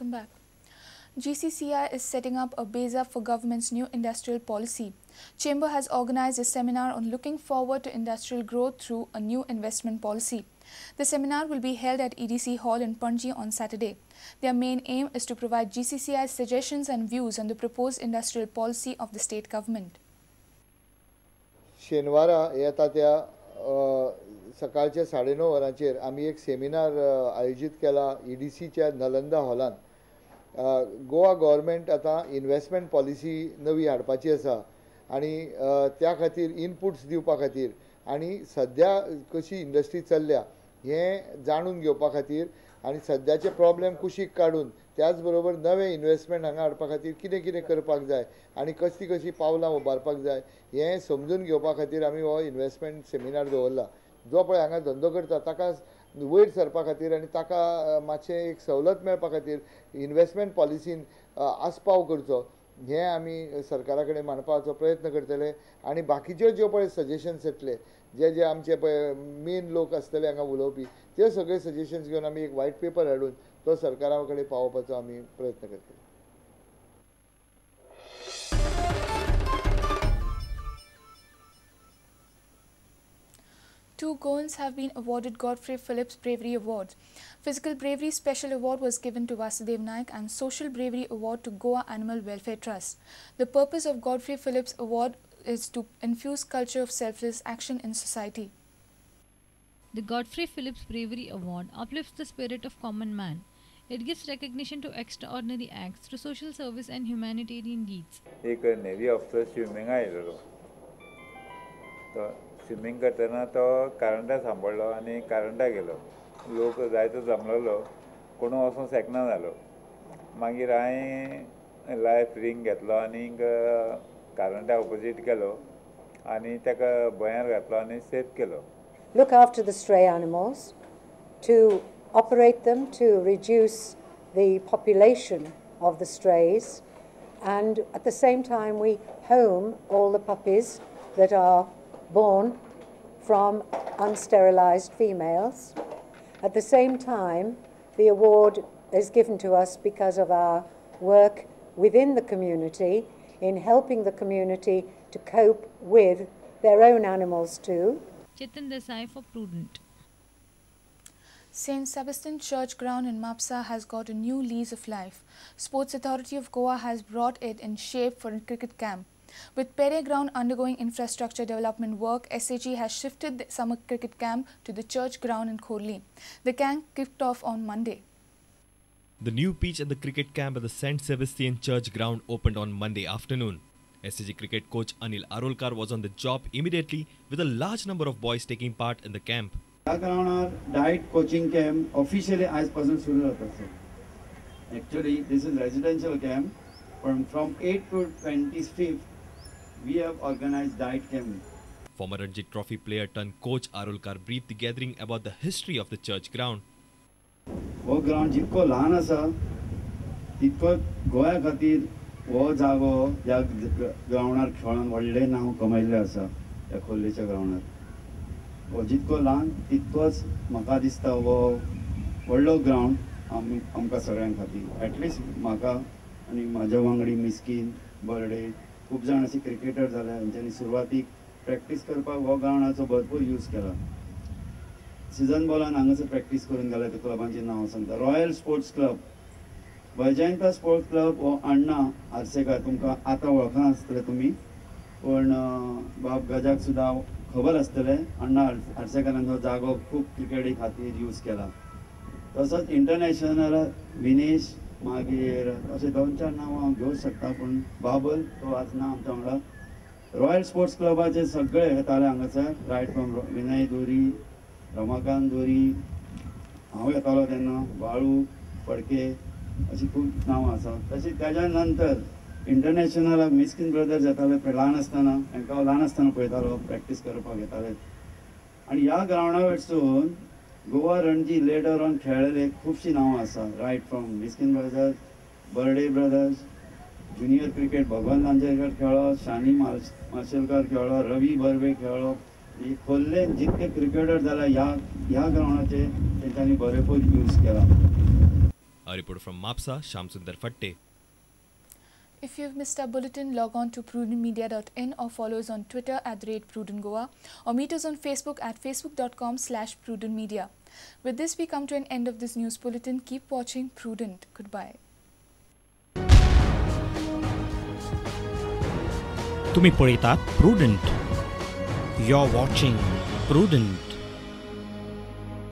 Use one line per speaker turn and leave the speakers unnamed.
Welcome back. GCCI is setting up a base-up for government's new industrial policy. Chamber has organized a seminar on looking forward to industrial growth through a new investment policy. The seminar will be held at EDC Hall in Panji on Saturday. Their main aim is to provide GCCI's suggestions and views on the proposed industrial policy of the state government.
शेनवारा येता त्या सकाळच्या 9:30 वरांचेर आमी एक seminar आयोजित केला EDCच्या Nalanda हॉलान. Goa government आता इन्व्हेस्टमेंट पॉलिसी नवी हाडपाची आसा आनी त्या खातीर इनपुट्स दिवपा खातीर आनी सद्या कशी इंडस्ट्री चल्ल्या हें जाणून घेवपा खातीर आनी सद्याचे प्रॉब्लेम कुशीक काडून त्याच बरोबर नवे इन्व्हेस्टमेंट हांगा हाडपा खातीर कितें कितें करपाक जाय आनी कशी कशी पावलां उबारपाक जाय हें समजून घेवपा खातीर आमी हो इन्व्हेस्टमेंट सेमिनार दवरला. जो पळय हांगा धंदो करता ताका वयर सरपा खातीर आनी ताका मातशें एक सवलत मेळपा खातीर इन्व्हेस्टमेंट पॉलिसीन आस्पाव करचो हें आमी सरकारा कडेन मांडपाचो प्रयत्न करतले. आनी बाकीच्यो ज्यो पळय सजेशन्स येतले जे आमचे पळय मेन लोक आसतले हांगा उलोवपी ते सगळे सजेशन्स घेवन आमी एक व्हायट पेपर हाडून तो सरकारा कडेन पावोवपाचो आमी प्रयत्न करतले.
Two Goans have been awarded Godfrey Phillips Bravery Award. Physical Bravery Special Award was given to Vasudev Naik and Social Bravery Award to Goa Animal Welfare Trust. The purpose of Godfrey Phillips Award is to infuse culture of selfless action in society.
The Godfrey Phillips Bravery Award uplifts the spirit of common man. It gives recognition to extraordinary acts through social service and humanitarian deeds.
एक navy officer swimming आयिल्लो तो swimming करतना तो करंटा सांबाळ्ळो आनी करंटा गेलो. लोक जायतो जमलेलो कोण वचून सेकना जालो. मागीर हांवें लायफ रिंग घेतलो आनी करंटा ऑपोजीट केलो आनी ताका भंयार घातलो आनी safe Kelo.
Look after the stray animals, to operate them to reduce the population of the strays, and at the same time we home all the puppies that are born from unsterilized females. At the same time, the award is given to us because of our work within the community in helping the community to cope with their own animals too.
Chetan Desai for Prudent.
St. Sebastian Church Ground in Mapsa has got a new lease of life. Sports Authority of Goa has brought it in shape for a cricket camp. With Pere Ground undergoing infrastructure development work, SAG has shifted the summer cricket camp to the church ground in Khorli. The camp kicked off on Monday.
The new pitch at the cricket camp at the St. Sebastian Church Ground opened on Monday afternoon. SAG cricket coach Anil Arolkar was on the job immediately with a large number of boys taking part in the camp.
या ग्राउंडार diet coaching camp officially आजपासून सुरू जाता sir. Actually this is residential camp पण from 8 to 25th we have organized diet camp.
Former Ranji Trophy player turned coach Arolkar briefed the gathering about the history of the church ground.
हो ground जितको ल्हान आसा तितको गोंया खातीर हो जागो ह्या ग्राउंडार खेळून व्हडलें नांव कमयल्लें आसा. ह्या खोर्लेच्या ग्राउंडार हो जितको ल्हान तितकोच म्हाका दिसता हो व्हडलो ग्राउंड आमकां सगळ्यां खातीर. एटलिस्ट म्हाका आनी म्हाज्या वांगडी मिस्कीन बर्डे खूब जाण अशी क्रिकेटर जाल्या हांच्यांनी सुरवातीक प्रॅक्टीस करपाक हो ग्राउंडाचो भरपूर यूज केला. सीजन बॉलान हांगासर प्रॅक्टीस करून गेल्या त्या क्लबांचें नांव सांगता. Royal sports club, Vaijayanta sports club हो अण्णा आर्सेकार तुमकां आतां वळखना आसतले तुमी पण बाब गजाक सुद्दां खबर आसतलें. अण्णा आर्सेकारान जागो खूब क्रिकेटी खातीर यूज केला. तसोच इंटरनॅशनल विनेश मागीर अशें 2-4 नांवां हांव घेवंक शकता पण बाबल तो आज ना आमच्या वांगडा. रॉयल स्पोर्ट्स क्लबाचे सगळे येताले हांगासर रायट फ्रॉम विनय दोरी, रमाकांत दोरी, हांव येतालो तेन्ना बाळू फडके अशी खूब नांवां आसा. तशीच तेज्या नंतर इंटरनॅशनल मिस्किन ब्रदर्स येताले ल्हान आसतना तांकां ल्हान आसतना पळयतालो प्रॅक्टीस करपाक येताले. आनी ह्या ग्राउंडा वयरसून गोवा रणजी लेटर ऑन खेळलेले खुबशीं नांवां आसा. Right from Miskin brothers, Barde brothers, junior cricket Bhagwan Lanjekar खेळ्ळो, शानी मार्शेलकार खेळ्ळो, रवी बर्वे खेळ्ळो. खोर्ले जितके क्रिकेटर जाल्या ह्या ग्राउंडाचे तेंच्यांनी बरेपूर यूज केला.
A report from Mapsa, Shamsundar Fatte.
If you've missed our bulletin, log on to prudentmedia.in or follow us on Twitter @PrudentGoa or meet us on Facebook at facebook.com/prudentmedia. With this, we come to an end of this news bulletin. Keep watching Prudent. Goodbye.
तुम्ही पळयतात prudent. You're watching Prudent.